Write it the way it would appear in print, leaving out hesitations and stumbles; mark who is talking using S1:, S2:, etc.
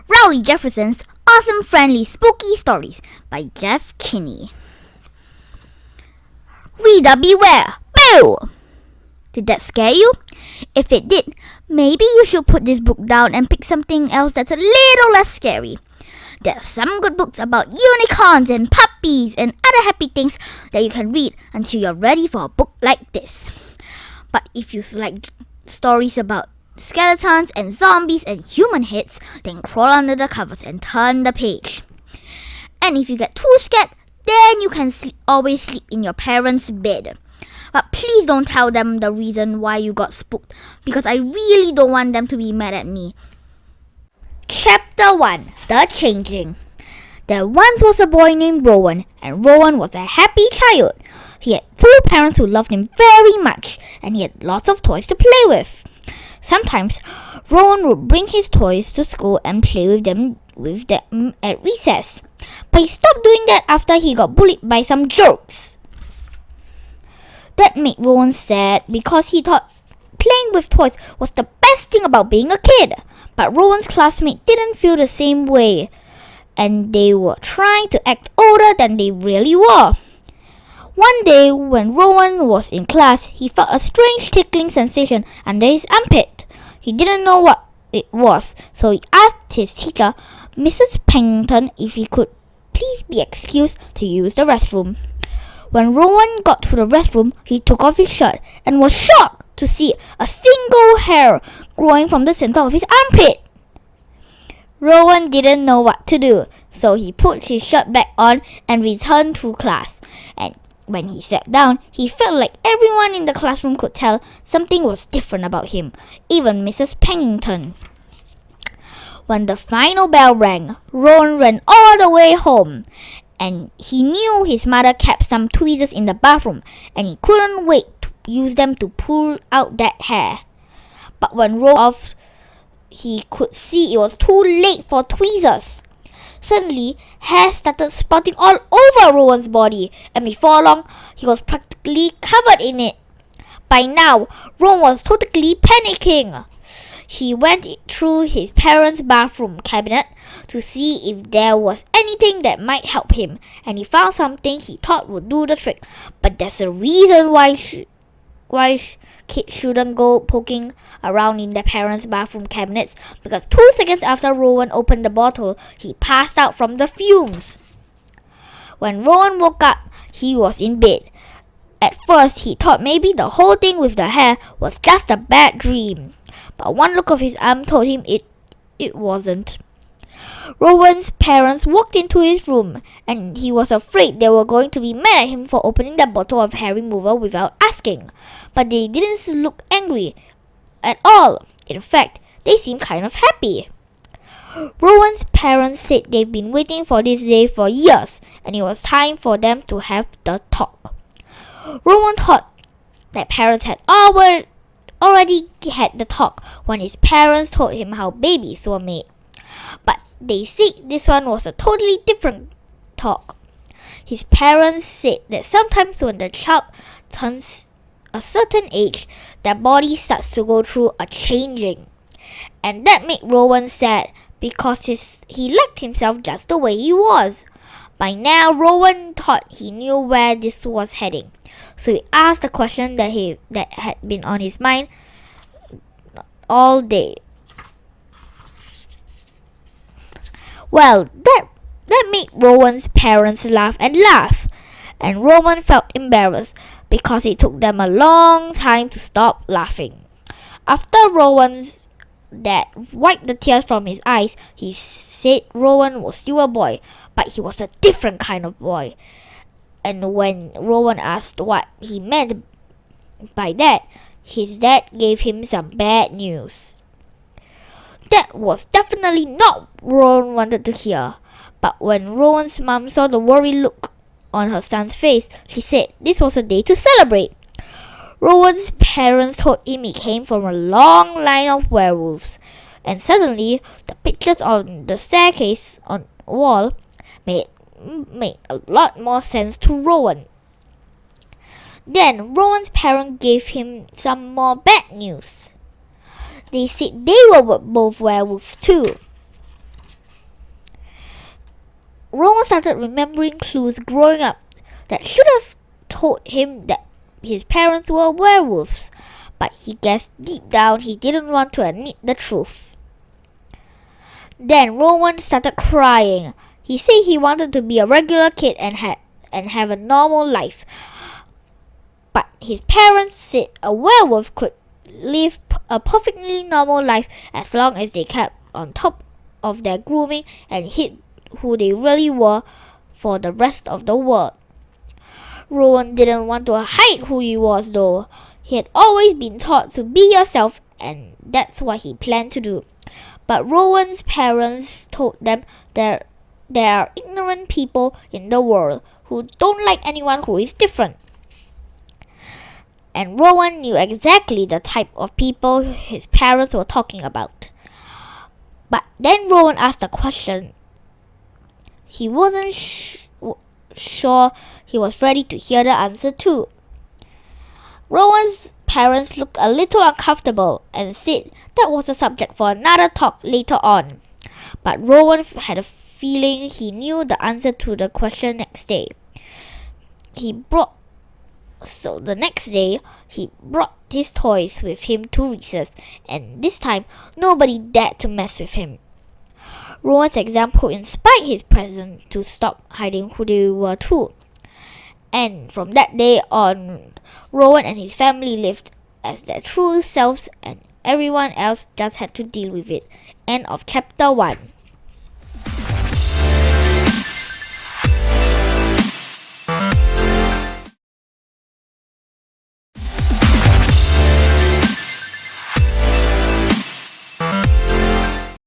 S1: Rowley Jefferson's Awesome Friendly Spooky Stories by Jeff Kinney. Reader beware! Boo! Did that scare you? If it did, maybe you should put this book down and pick something else that's a little less scary. There are some good books about unicorns and puppies and other happy things that you can read until you're ready for a book like this. But if you like stories about skeletons and zombies and human heads, then crawl under the covers and turn the page. And if you get too scared, then you can always sleep in your parents' bed. But please don't tell them the reason why you got spooked, because I really don't want them to be mad at me. Chapter 1. The Changing. There once was a boy named Rowan, and Rowan was a happy child. He had two parents who loved him very much, and he had lots of toys to play with. Sometimes, Rowan would bring his toys to school and play with them at recess. But he stopped doing that after he got bullied by some jerks. That made Rowan sad because he thought playing with toys was the best thing about being a kid. But Rowan's classmates didn't feel the same way, and they were trying to act older than they really were. One day, when Rowan was in class, he felt a strange tickling sensation under his armpit. He didn't know what it was, so he asked his teacher, Mrs. Pennington, if he could please be excused to use the restroom. When Rowan got to the restroom, he took off his shirt and was shocked to see a single hair growing from the center of his armpit. Rowan didn't know what to do, so he put his shirt back on and returned to class. And when he sat down, he felt like everyone in the classroom could tell something was different about him, even Mrs. Pennington. When the final bell rang, Rowan ran all the way home, and he knew his mother kept some tweezers in the bathroom, and he couldn't wait to use them to pull out that hair. But when Rowan off, he could see it was too late for tweezers. Suddenly, hair started sprouting all over Rowan's body, and before long, he was practically covered in it. By now, Rowan was totally panicking. He went through his parents' bathroom cabinet to see if there was anything that might help him, and he found something he thought would do the trick. But there's a reason why kids shouldn't go poking around in their parents' bathroom cabinets, because 2 seconds after Rowan opened the bottle, he passed out from the fumes. When Rowan woke up, he was in bed. At first, he thought maybe the whole thing with the hair was just a bad dream, but one look of his arm told him it wasn't. Rowan's parents walked into his room, and he was afraid they were going to be mad at him for opening the bottle of hair remover without asking. But they didn't look angry at all. In fact, they seemed kind of happy. Rowan's parents said they've been waiting for this day for years, and it was time for them to have the talk. Rowan thought that parents had already had the talk when his parents told him how babies were made. But they said this one was a totally different talk. His parents said that sometimes when the child turns a certain age, their body starts to go through a changing. And that made Rowan sad because he liked himself just the way he was. By now, Rowan thought he knew where this was heading. So he asked a question that had been on his mind all day. Well, that made Rowan's parents laugh, and Rowan felt embarrassed because it took them a long time to stop laughing. After Rowan's dad wiped the tears from his eyes, he said Rowan was still a boy, but he was a different kind of boy. And when Rowan asked what he meant by that, his dad gave him some bad news. That was definitely not what Rowan wanted to hear. But when Rowan's mom saw the worried look on her son's face, she said this was a day to celebrate. Rowan's parents told him he came from a long line of werewolves, and suddenly the pictures on the staircase on the wall made a lot more sense to Rowan. Then Rowan's parents gave him some more bad news. They said they were both werewolves too.
S2: Rowan started remembering clues growing up that should have told him that his parents were werewolves, but he guessed deep down he didn't want to admit the truth. Then Rowan started crying. He said he wanted to be a regular kid and have a normal life. But his parents said a werewolf could live a perfectly normal life as long as they kept on top of their grooming and hid who they really were for the rest of the world. Rowan didn't want to hide who he was though. He had always been taught to be yourself, and that's what he planned to do. But Rowan's parents told them that there are ignorant people in the world who don't like anyone who is different. And Rowan knew exactly the type of people his parents were talking about. But then Rowan asked a question he wasn't sure he was ready to hear the answer to. Rowan's parents looked a little uncomfortable and said that was a subject for another talk later on. But Rowan had a feeling he knew the answer to the question next day. So the next day, he brought his toys with him to recess, and this time, nobody dared to mess with him. Rowan's example inspired his parents to stop hiding who they were too. And from that day on, Rowan and his family lived as their true selves, and everyone else just had to deal with it. End of chapter 1.